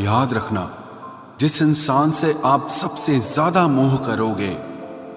याद रखना, जिस इंसान से आप सबसे ज्यादा मोह करोगे,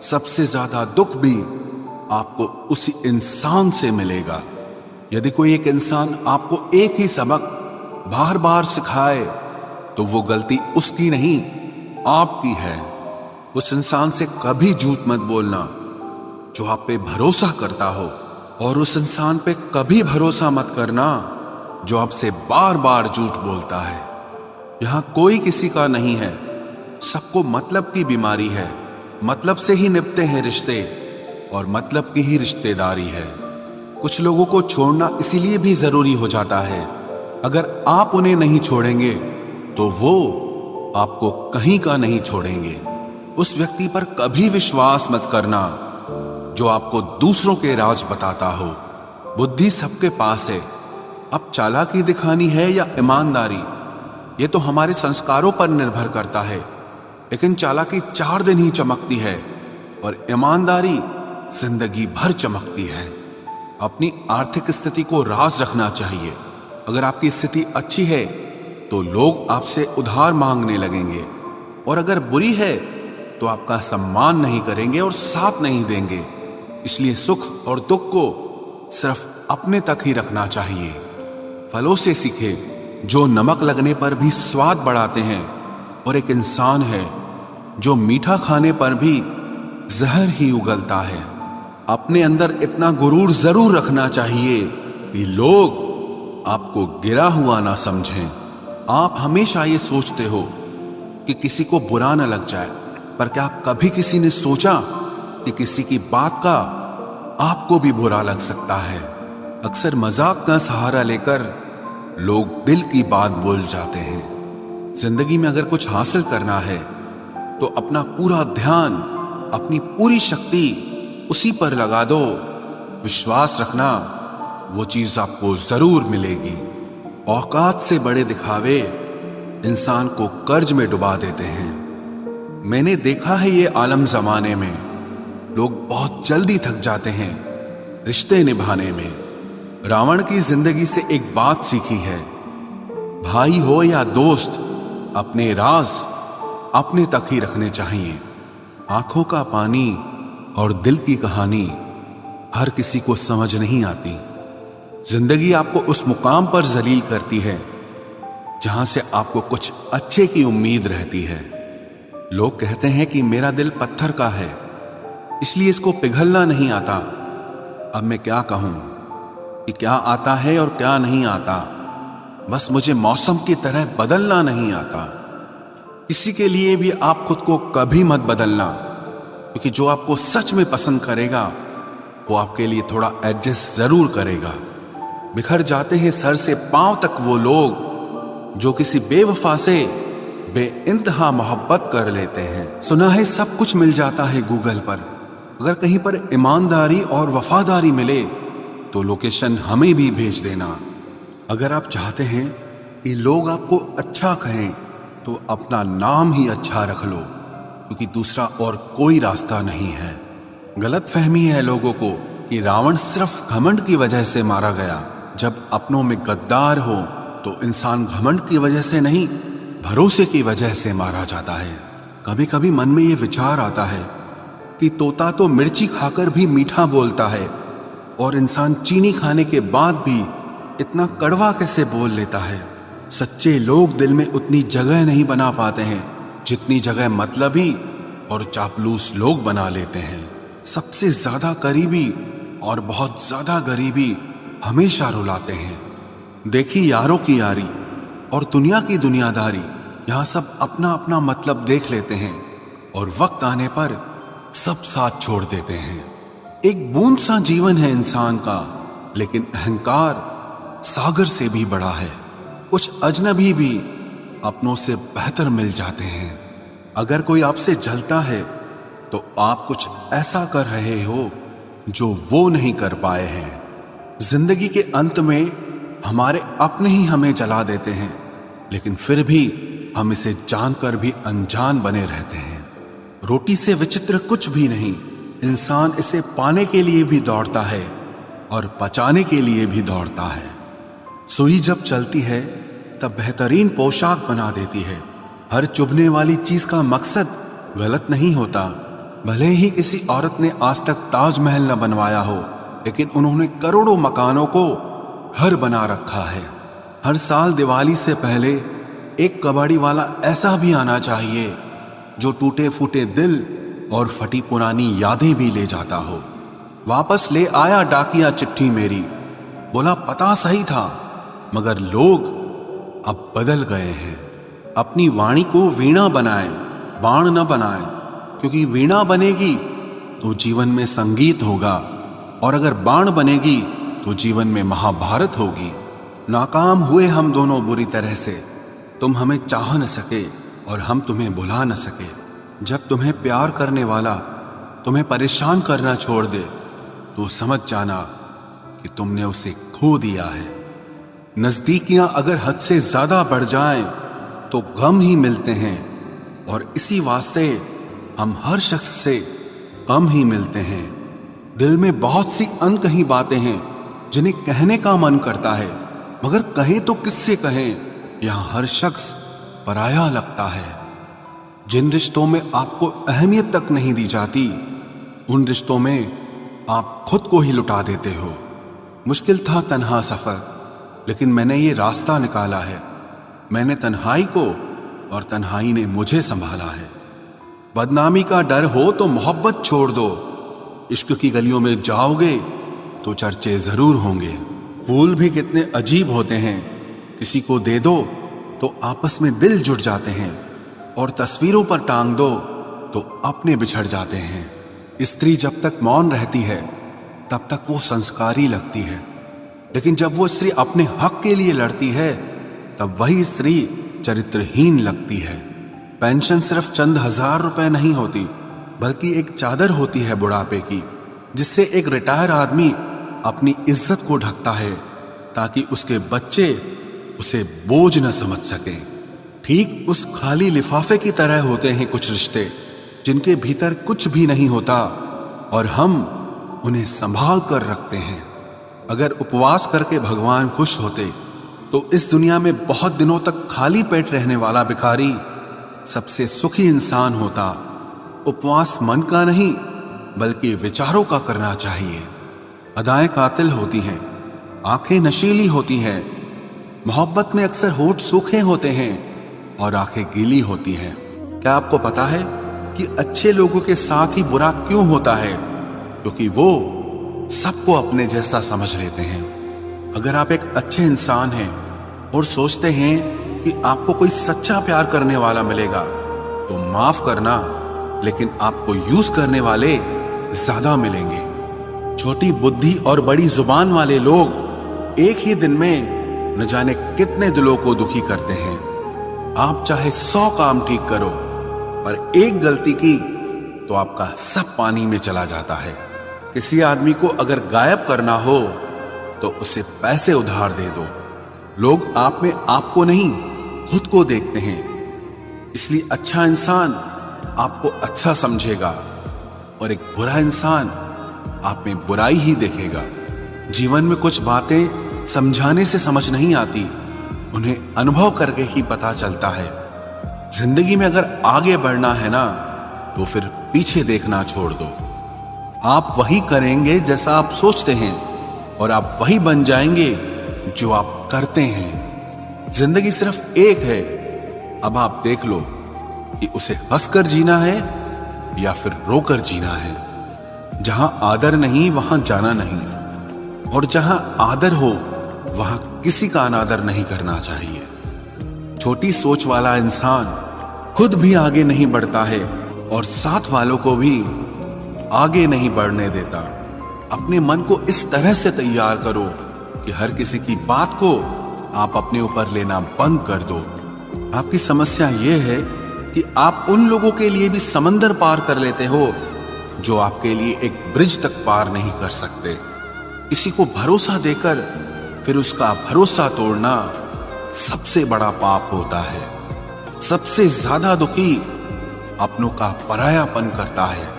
सबसे ज्यादा दुख भी आपको उसी इंसान से मिलेगा। यदि कोई एक इंसान आपको एक ही सबक बार बार सिखाए तो वो गलती उसकी नहीं, आपकी है। उस इंसान से कभी झूठ मत बोलना जो आप पे भरोसा करता हो, और उस इंसान पे कभी भरोसा मत करना जो आपसे बार बार झूठ बोलता है। यहां कोई किसी का नहीं है, सबको मतलब की बीमारी है। मतलब से ही निपटे हैं रिश्ते, और मतलब की ही रिश्तेदारी है। कुछ लोगों को छोड़ना इसीलिए भी जरूरी हो जाता है, अगर आप उन्हें नहीं छोड़ेंगे तो वो आपको कहीं का नहीं छोड़ेंगे। उस व्यक्ति पर कभी विश्वास मत करना जो आपको दूसरों के राज बताता हो। बुद्धि सबके पास है, अब चालाकी दिखानी है या ईमानदारी, ये तो हमारे संस्कारों पर निर्भर करता है। लेकिन चालाकी 4 दिन ही चमकती है और ईमानदारी जिंदगी भर चमकती है। अपनी आर्थिक स्थिति को राज रखना चाहिए। अगर आपकी स्थिति अच्छी है तो लोग आपसे उधार मांगने लगेंगे, और अगर बुरी है तो आपका सम्मान नहीं करेंगे और साथ नहीं देंगे। इसलिए सुख और दुख को सिर्फ अपने तक ही रखना चाहिए। फलों से सीखे जो नमक लगने पर भी स्वाद बढ़ाते हैं, और एक इंसान है जो मीठा खाने पर भी जहर ही उगलता है। अपने अंदर इतना गुरूर जरूर रखना चाहिए कि लोग आपको गिरा हुआ ना समझें। आप हमेशा ये सोचते हो कि किसी को बुरा ना लग जाए, पर क्या कभी किसी ने सोचा कि किसी की बात का आपको भी बुरा लग सकता है? अक्सर मजाक का सहारा लेकर लोग दिल की बात बोल जाते हैं। जिंदगी में अगर कुछ हासिल करना है तो अपना पूरा ध्यान, अपनी पूरी शक्ति उसी पर लगा दो। विश्वास रखना, वो चीज आपको जरूर मिलेगी। औकात से बड़े दिखावे इंसान को कर्ज में डुबा देते हैं। मैंने देखा है ये आलम जमाने में लोग बहुत जल्दी थक जाते हैं रिश्ते निभाने में। रावण की जिंदगी से एक बात सीखी है, भाई हो या दोस्त, अपने राज अपने तक ही रखने चाहिए। आंखों का पानी और दिल की कहानी हर किसी को समझ नहीं आती। जिंदगी आपको उस मुकाम पर जलील करती है जहां से आपको कुछ अच्छे की उम्मीद रहती है। लोग कहते हैं कि मेरा दिल पत्थर का है, इसलिए इसको पिघलना नहीं आता। अब मैं क्या कहूं कि क्या आता है और क्या नहीं आता। बस मुझे मौसम की तरह बदलना नहीं आता। किसी के लिए भी आप खुद को कभी मत बदलना, क्योंकि जो आपको सच में पसंद करेगा वो आपके लिए थोड़ा एडजस्ट जरूर करेगा। बिखर जाते हैं सर से पांव तक वो लोग जो किसी बेवफा से बेइंतहा मोहब्बत कर लेते हैं। सुना है सब कुछ मिल जाता है गूगल पर, अगर कहीं पर ईमानदारी और वफादारी मिले तो लोकेशन हमें भी भेज देना। अगर आप चाहते हैं कि लोग आपको अच्छा कहें तो अपना नाम ही अच्छा रख लो, क्योंकि दूसरा और कोई रास्ता नहीं है। गलत फहमी है लोगों को कि रावण सिर्फ घमंड की वजह से मारा गया। जब अपनों में गद्दार हो तो इंसान घमंड की वजह से नहीं, भरोसे की वजह से मारा जाता है। कभी कभी मन में ये विचार आता है कि तोता तो मिर्ची खाकर भी मीठा बोलता है, और इंसान चीनी खाने के बाद भी इतना कड़वा कैसे बोल लेता है। सच्चे लोग दिल में उतनी जगह नहीं बना पाते हैं जितनी जगह मतलबी और चापलूस लोग बना लेते हैं। सबसे ज्यादा करीबी और बहुत ज्यादा गरीबी हमेशा रुलाते हैं। देखी यारों की यारी और दुनिया की दुनियादारी, यहां सब अपना अपना मतलब देख लेते हैं और वक्त आने पर सब साथ छोड़ देते हैं। एक बूंद सा जीवन है इंसान का, लेकिन अहंकार सागर से भी बड़ा है। कुछ अजनबी भी अपनों से बेहतर मिल जाते हैं। अगर कोई आपसे जलता है तो आप कुछ ऐसा कर रहे हो जो वो नहीं कर पाए हैं। जिंदगी के अंत में हमारे अपने ही हमें जला देते हैं, लेकिन फिर भी हम इसे जानकर भी अनजान बने रहते हैं। रोटी से विचित्र कुछ भी नहीं, इंसान इसे पाने के लिए भी दौड़ता है और पचाने के लिए भी दौड़ता है। सुई जब चलती है तब बेहतरीन पोशाक बना देती है। हर चुभने वाली चीज का मकसद गलत नहीं होता। भले ही किसी औरत ने आज तक ताजमहल न बनवाया हो, लेकिन उन्होंने करोड़ों मकानों को घर बना रखा है। हर साल दिवाली से पहले एक कबाड़ी वाला ऐसा भी आना चाहिए जो टूटे फूटे दिल और फटी पुरानी यादें भी ले जाता हो। वापस ले आया डाकिया चिट्ठी मेरी, बोला पता सही था मगर लोग अब बदल गए हैं। अपनी वाणी को वीणा बनाए, बाण न बनाए, क्योंकि वीणा बनेगी तो जीवन में संगीत होगा और अगर बाण बनेगी तो जीवन में महाभारत होगी। नाकाम हुए हम दोनों बुरी तरह से, तुम हमें चाह न सके और हम तुम्हें भुला न सके। जब तुम्हें प्यार करने वाला तुम्हें परेशान करना छोड़ दे तो समझ जाना कि तुमने उसे खो दिया है। नजदीकियां अगर हद से ज्यादा बढ़ जाएं तो गम ही मिलते हैं, और इसी वास्ते हम हर शख्स से कम ही मिलते हैं। दिल में बहुत सी अनकही बातें हैं जिन्हें कहने का मन करता है, मगर कहें तो किससे कहें, यहां हर शख्स पराया लगता है। जिन रिश्तों में आपको अहमियत तक नहीं दी जाती, उन रिश्तों में आप खुद को ही लुटा देते हो। मुश्किल था तन्हा सफर, लेकिन मैंने ये रास्ता निकाला है। मैंने तन्हाई को और तन्हाई ने मुझे संभाला है। बदनामी का डर हो तो मोहब्बत छोड़ दो, इश्क की गलियों में जाओगे तो चर्चे जरूर होंगे। फूल भी कितने अजीब होते हैं, किसी को दे दो तो आपस में दिल जुड़ जाते हैं, और तस्वीरों पर टांग दो तो अपने बिछड़ जाते हैं। स्त्री जब तक मौन रहती है तब तक वो संस्कारी लगती है, लेकिन जब वो स्त्री अपने हक के लिए लड़ती है तब वही स्त्री चरित्रहीन लगती है। पेंशन सिर्फ चंद हजार रुपए नहीं होती, बल्कि एक चादर होती है बुढ़ापे की, जिससे एक रिटायर आदमी अपनी इज्जत को ढकता है ताकि उसके बच्चे उसे बोझ न समझ सकें। ठीक उस खाली लिफाफे की तरह होते हैं कुछ रिश्ते जिनके भीतर कुछ भी नहीं होता और हम उन्हें संभाल कर रखते हैं। अगर उपवास करके भगवान खुश होते तो इस दुनिया में बहुत दिनों तक खाली पेट रहने वाला भिखारी सबसे सुखी इंसान होता। उपवास मन का नहीं बल्कि विचारों का करना चाहिए। अदाएं कातिल होती हैं, आंखें नशीली होती हैं। मोहब्बत में अक्सर होठ सूखे होते हैं और आंखें गीली होती हैं। क्या आपको पता है कि अच्छे लोगों के साथ ही बुरा क्यों होता है? क्योंकि वो सबको अपने जैसा समझ लेते हैं। अगर आप एक अच्छे इंसान हैं और सोचते हैं कि आपको कोई सच्चा प्यार करने वाला मिलेगा तो माफ करना, लेकिन आपको यूज करने वाले ज्यादा मिलेंगे। छोटी बुद्धि और बड़ी जुबान वाले लोग एक ही दिन में न जाने कितने दिलों को दुखी करते हैं। आप चाहे 100 काम ठीक करो, पर एक गलती की तो आपका सब पानी में चला जाता है। किसी आदमी को अगर गायब करना हो तो उसे पैसे उधार दे दो। लोग आप में आपको नहीं खुद को देखते हैं, इसलिए अच्छा इंसान आपको अच्छा समझेगा और एक बुरा इंसान आप में बुराई ही देखेगा। जीवन में कुछ बातें समझाने से समझ नहीं आती, उन्हें अनुभव करके ही पता चलता है। जिंदगी में अगर आगे बढ़ना है ना तो फिर पीछे देखना छोड़ दो। आप वही करेंगे जैसा आप सोचते हैं और आप वही बन जाएंगे जो आप करते हैं। जिंदगी सिर्फ एक है, अब आप देख लो कि उसे हंसकर जीना है या फिर रोकर जीना है। जहां आदर नहीं वहां जाना नहीं, और जहां आदर हो वहां किसी का अनादर नहीं करना चाहिए। छोटी सोच वाला इंसान खुद भी आगे नहीं बढ़ता है और साथ वालों को भी आगे नहीं बढ़ने देता। अपने मन को इस तरह से तैयार करो कि हर किसी की बात को आप अपने ऊपर लेना बंद कर दो। आपकी समस्या यह है कि आप उन लोगों के लिए भी समंदर पार कर लेते हो जो आपके लिए एक ब्रिज तक पार नहीं कर सकते। किसी को भरोसा देकर फिर उसका भरोसा तोड़ना सबसे बड़ा पाप होता है। सबसे ज्यादा दुखी अपनों का परायापन करता है।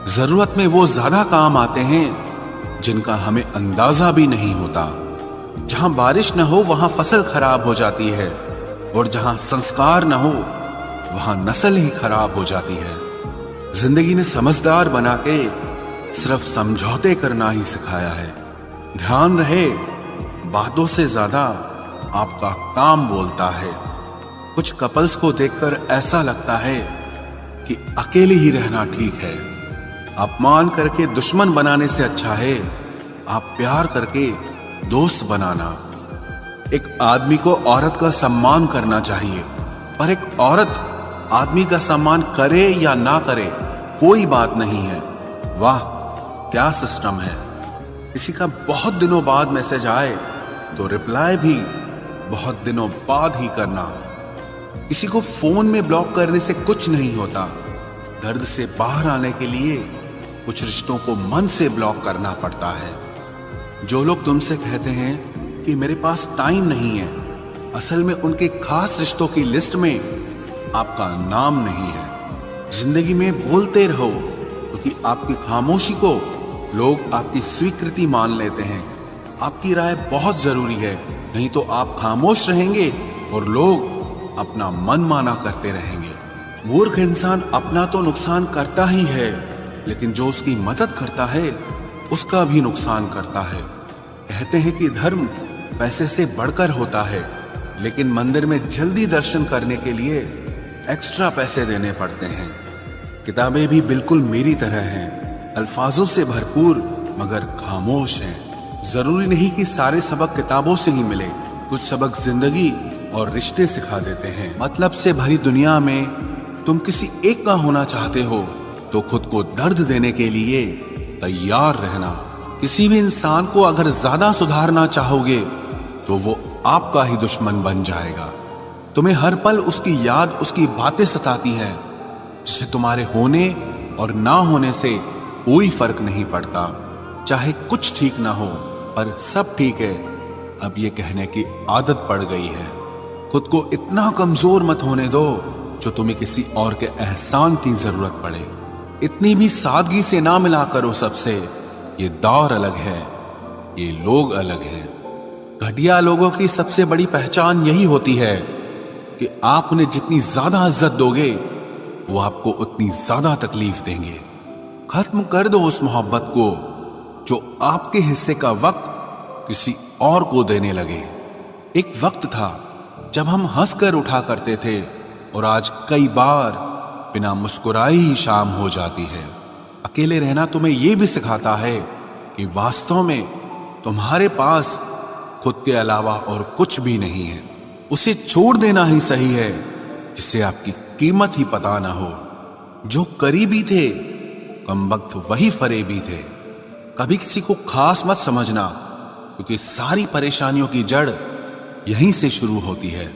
जरूरत में वो ज्यादा काम आते हैं जिनका हमें अंदाजा भी नहीं होता। जहां बारिश न हो वहां फसल खराब हो जाती है, और जहां संस्कार न हो वहां नस्ल ही खराब हो जाती है। जिंदगी ने समझदार बना के सिर्फ समझौते करना ही सिखाया है। ध्यान रहे, बातों से ज्यादा आपका काम बोलता है। कुछ कपल्स को देखकर ऐसा लगता है कि अकेले ही रहना ठीक है। अपमान करके दुश्मन बनाने से अच्छा है आप प्यार करके दोस्त बनाना। एक आदमी को औरत का सम्मान करना चाहिए, पर एक औरत आदमी का सम्मान करे या ना करे कोई बात नहीं है। वाह क्या सिस्टम है। किसी का बहुत दिनों बाद मैसेज आए तो रिप्लाई भी बहुत दिनों बाद ही करना। किसी को फोन में ब्लॉक करने से कुछ नहीं होता। दर्द से बाहर आने के लिए कुछ रिश्तों को मन से ब्लॉक करना पड़ता है। जो लोग तुमसे कहते हैं कि मेरे पास टाइम नहीं है, असल में उनके खास रिश्तों की लिस्ट में आपका नाम नहीं है। जिंदगी में बोलते रहो, क्योंकि आपकी खामोशी को लोग आपकी स्वीकृति मान लेते हैं। आपकी राय बहुत जरूरी है, नहीं तो आप खामोश रहेंगे और लोग अपना मन माना करते रहेंगे। मूर्ख इंसान अपना तो नुकसान करता ही है, लेकिन जो उसकी मदद करता है उसका भी नुकसान करता है। कहते हैं कि धर्म पैसे से बढ़कर होता है, लेकिन मंदिर में जल्दी दर्शन करने के लिए एक्स्ट्रा पैसे देने पड़ते हैं। किताबें भी बिल्कुल मेरी तरह हैं, अल्फाजों से भरपूर मगर खामोश हैं। जरूरी नहीं कि सारे सबक किताबों से ही मिले, कुछ सबक जिंदगी और रिश्ते सिखा देते हैं। मतलब से भरी दुनिया में तुम किसी एक का होना चाहते हो तो खुद को दर्द देने के लिए तैयार रहना। किसी भी इंसान को अगर ज्यादा सुधारना चाहोगे तो वो आपका ही दुश्मन बन जाएगा। तुम्हें हर पल उसकी याद, उसकी बातें सताती हैं, जिसे तुम्हारे होने और ना होने से कोई फर्क नहीं पड़ता। चाहे कुछ ठीक ना हो पर सब ठीक है, अब ये कहने की आदत पड़ गई है। खुद को इतना कमजोर मत होने दो जो तुम्हें किसी और के एहसान की जरूरत पड़े। इतनी भी सादगी से ना मिला करो सबसे। ये दौर अलग है, ये लोग अलग हैं। घटिया लोगों की सबसे बड़ी पहचान यही होती है कि आप उन्हें जितनी ज्यादा इज्जत दोगे वो आपको उतनी ज्यादा तकलीफ देंगे। खत्म कर दो उस मोहब्बत को जो आपके हिस्से का वक्त किसी और को देने लगे। एक वक्त था जब हम हंसकर उठा करते थे, और आज कई बार बिना मुस्कुराए ही शाम हो जाती है। अकेले रहना तुम्हें यह भी सिखाता है कि वास्तव में तुम्हारे पास खुद के अलावा और कुछ भी नहीं है। उसे छोड़ देना ही सही है जिससे आपकी कीमत ही पता ना हो। जो करीबी थे कमबख्त वही फरेबी थे। कभी किसी को खास मत समझना, क्योंकि सारी परेशानियों की जड़ यहीं से शुरू होती है।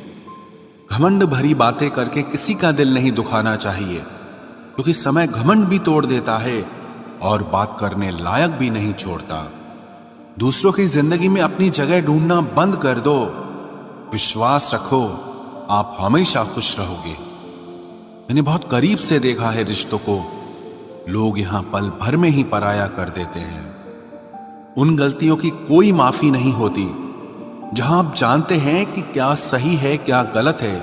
घमंड भरी बातें करके किसी का दिल नहीं दुखाना चाहिए, क्योंकि समय घमंड भी तोड़ देता है और बात करने लायक भी नहीं छोड़ता। दूसरों की जिंदगी में अपनी जगह ढूंढना बंद कर दो। विश्वास रखो, आप हमेशा खुश रहोगे। मैंने बहुत करीब से देखा है रिश्तों को, लोग यहां पल भर में ही पराया कर देते हैं। उन गलतियों की कोई माफी नहीं होती जहां आप जानते हैं कि क्या सही है क्या गलत है,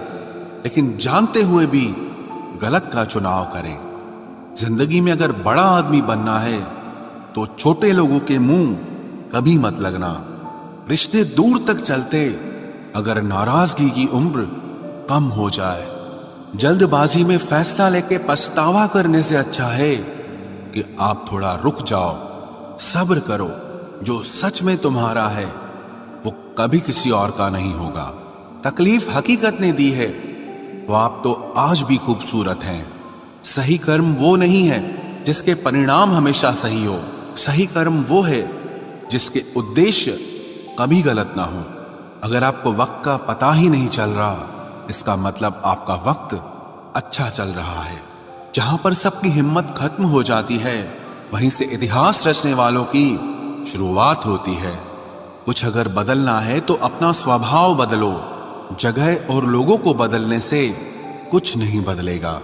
लेकिन जानते हुए भी गलत का चुनाव करें। जिंदगी में अगर बड़ा आदमी बनना है तो छोटे लोगों के मुंह कभी मत लगना। रिश्ते दूर तक चलते अगर नाराजगी की उम्र कम हो जाए। जल्दबाजी में फैसला लेके पछतावा करने से अच्छा है कि आप थोड़ा रुक जाओ, सब्र करो। जो सच में तुम्हारा है वो कभी किसी और का नहीं होगा। तकलीफ हकीकत ने दी है तो आप तो आज भी खूबसूरत हैं। सही कर्म वो नहीं है जिसके परिणाम हमेशा सही हो। सही कर्म वो है जिसके उद्देश्य कभी गलत ना हो। अगर आपको वक्त का पता ही नहीं चल रहा, इसका मतलब आपका वक्त अच्छा चल रहा है। जहां पर सबकी हिम्मत खत्म हो जाती है, वहीं से इतिहास रचने वालों की शुरुआत होती है। कुछ अगर बदलना है तो अपना स्वभाव बदलो। जगह और लोगों को बदलने से कुछ नहीं बदलेगा।